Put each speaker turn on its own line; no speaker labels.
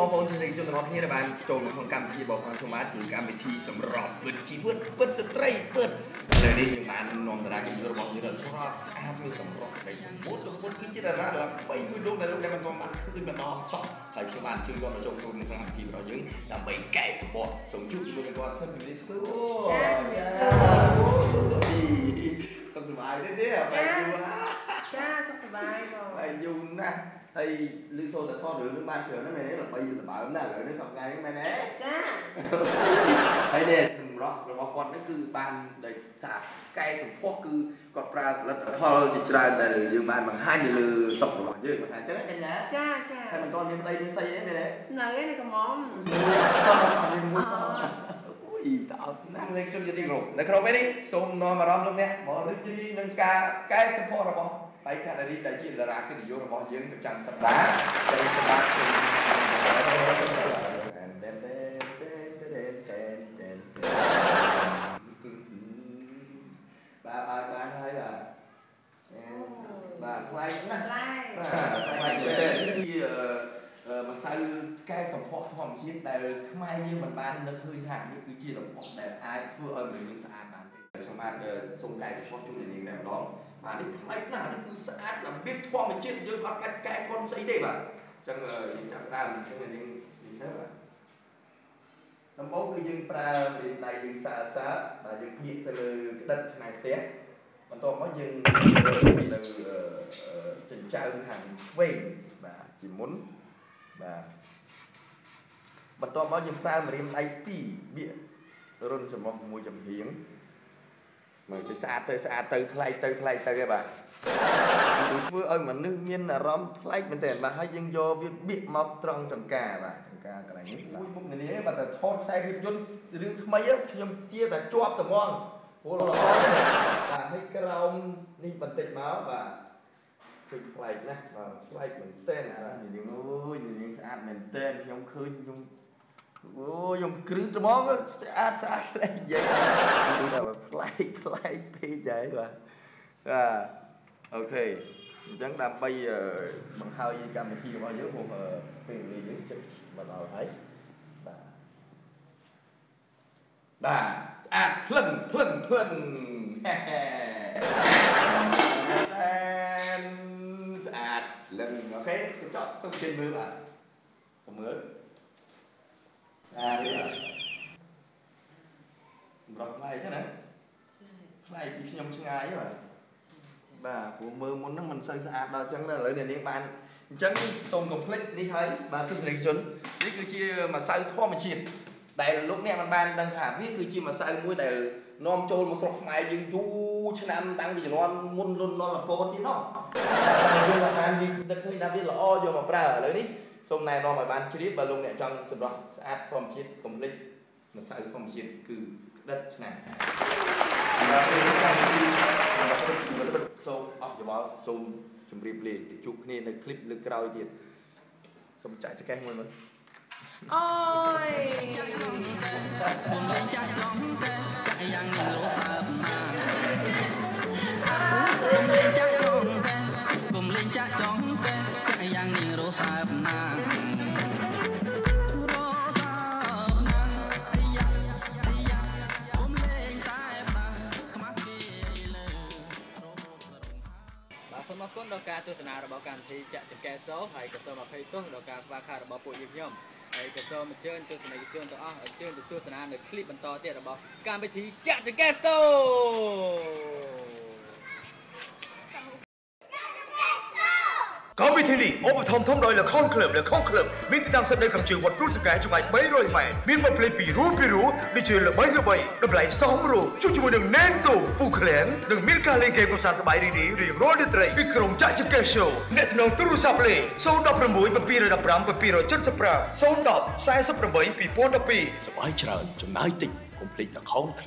បងប្អូនជនរបស់គ្នាដែលបានចូលមកក្នុងកម្មវិធីរបស់ខ្ញុំខ្ញុំបាទគឺកម្មវិធីសម្រាប់ពិតជីវិតពិតស្ត្រីពិតនៅនេះយើងបាននាំតារាកិច្ចរបស់យើងស្រស់ស្អាតមានសម្រស់នៃសម្បូរលោកពុតគឺជាតារាឡើង3មួយលោកដែលលោកដែលមិនទាន់បានឃើញម្ដងសោះហើយខ្ញុំបានជួយគាត់មកចូលក្នុងកម្មវិធីរបស់យើងដើម្បីកែសម្បត្តិសូមជួបជាមួយនឹងគាត់សិនជំរាបសួរសុខសប្បាយទេទេបាយយូរ
ចាសុខសប្បាយបង
បាយយូរណាស់ហើយលឺសូតែថតរឿងនឹងបានច្រើនណាស់មែនទេដើម្បីសប្បាយណាស់ឥឡូវនេះសប្បាយមែនទេ
ចា
ហើយនេះសម្រស់របស់គាត់នេះគឺបានដោយសារកែសម្ផស្សគឺគាត់ប្រើផលិតផលជាច្រើនដែលយើងបានបង្ហាញនៅលើតុរបស់យើងគាត់ថាអញ្ចឹងកញ្ញា
ចា
ហើយមិនទាន់មានប្តីមានស្អីទេមែនទេ
នៅឯកំង
មួយសោះអូយស្អប់ណាស់លេខជនជាទីគោរពនៅក្នុងពេលនេះសូមនាំអារម្មណ៍លោកអ្នកមករីករាយនឹងការកែសម្ផស្សរបស់បេក្ខនារីដែលជាតារាកិត្តិយសរបស់យើងប្រចាំសប្តាហ៍ដែលសម្រាប់បានហើយបាទថ្លៃណាស់ថ្លៃទេជាម្សៅកែសម្ផស្សធម្មជាតិដែលខ្មែរយើងមិនបាននឹកឃើញថានេះគឺជារបស់ដែលអាចធ្វើឲ្យមនុស្សយើងស្អាតបានទេខ្ញុំបានសូមកែសម្ផស្សជូនអ្នកនាងតែម្ដងបាទនេះថ្លៃណាស់នេះគឺស្អាតរបៀបធម្មជាតិយើងអត់ដាច់កែកុនស្អីទេបាទអញ្ចឹងយើងចាប់ដើមខ្ញុំអ្នកនាងនិយាយទៅបាទដំបូងគឺយើងប្រើរៀនដៃយើងសើបាទយើងបៀកទៅលើក្តិតឆ្នៃផ្ទះបន្ទាប់មកយើងនៅចិញ្ចើមខាងឆ្វេងបាទជាមុនបាទបន្ទាប់មកយើងប្រើម្រាមដៃ2បៀករុនចំមុះមួយចំហៀងមើលទៅស្អាតទៅថ្លៃទៅឯបាទធ្វើឲ្យមនុស្សមានអារម្មណ៍ប្លែកមែនតើបាទហើយយើងយកវាបៀកមកត្រង់ចង្ការបាទចង្ការកន្លែងនេះមួយមុខនេះបាទតែថតខ្សែភាពយន្តរឿងថ្មីខ្ញុំជាតែជាប់ត្មងព្រោះល្អបាទហើយក្រោមនេះបន្តិចមកបាទគឺប្លែកណាស់បាទប្លែកមែនតើអានេះអូយនេះស្អាតមែនតើខ្ញុំឃើញខ្ញុំអូខ្ញុំគ្រឹះត្មងស្អាតលេចនិយាយតែប្លែកពេកហើយបាទអូខេអញ្ចឹងដើម្បីបង្ហើយកម្មវិធីរបស់យើងព្រោះពេលវេលាយើងជិតមកដល់ហើយបាទស្អាតភ្លឹងស្អាតលឹងអូខេកញ្ចក់សុំជិះមើលបាទសុំមើលនេះសម្រាប់ផ្លែទេណាផ្លែពីខ្ញុំឆ្ងាយបាទព្រោះមើលមុនហ្នឹងមិនសូវស្អាតដល់អញ្ចឹងឥឡូវអ្នកនាងបានអញ្ចឹងសូមកុំភ្លេចនេះហើយបាទទស្សនិកជននេះគឺជាម្សៅធម្មជាតិដែលលោកអ្នកមិនបានដឹងថាវាគឺជាម្សៅមួយដែលនាំចូលមកស្រុកខ្មែរយើងយូរឆ្នាំតាំងពីជំនាន់មុនលន់នល់ពតទៀតណោះយើងបាននឹកឃើញថាវាល្អយកមកប្រើឥឡូវនេះសូមណែនាំឲ្យបានជ្រាបបើលោកអ្នកចង់សម្រស់ស្អាតធម្មជាតិកុំភ្លេចម្សៅធម្មជាតិគឺក្តិតឆ្នាំសូមអរយោបល់សូមជម្រាបលាទៅជួបគ្នានៅคลิปលើក្រោយទៀតសូមចាក់ចកេះមួយមើល
អូយ
គុំលេងចាស់ចំតែចាក់យ៉ាងនេះរសើបណាគុំលេងចាស់ចំតែគុំលេងចាស់ចំតែចាក់យ៉ាងនេះរសើបណា
សូមអរគុណដល់ការទស្សនារបស់កម្មវិធីចាក់ចង្កេះសូហើយក៏សូមអភ័យទោសដល់ការខ្វះខាតរបស់ពួកយើងខ្ញុំហើយក៏សូមអញ្ជើញទស្សនិកជនទាំងអស់អញ្ជើញទៅទស្សនានៅคลิปបន្តទៀតរបស់កម្មវិធីចាក់ចង្កេះសូ
កម្មវិធីនេះឧបត្ថម្ភធំដោយលខនក្លឹបមានទីតាំងស្ថិតនៅខាងជើងវត្តគ្រូសង្កែចម្ងាយ300ម៉ែត្រមានបទភ្លេងពីរោដូចជាល្បីតម្លៃសមរម្យជួបជាមួយនឹងណែនតូពូក្លៀងនិងមានការលេងហ្គេមកម្សាន្តសប្បាយរីករាយរៀងរាល់រាត្រីពីក្រុមចាក់ចង្កេះសូអ្នកថ្នងទូរស័ព្ទលេខ016 715 775 010 48 2012សប្បាយច្រើនចំណាយតិចកុំភ្លេចលខន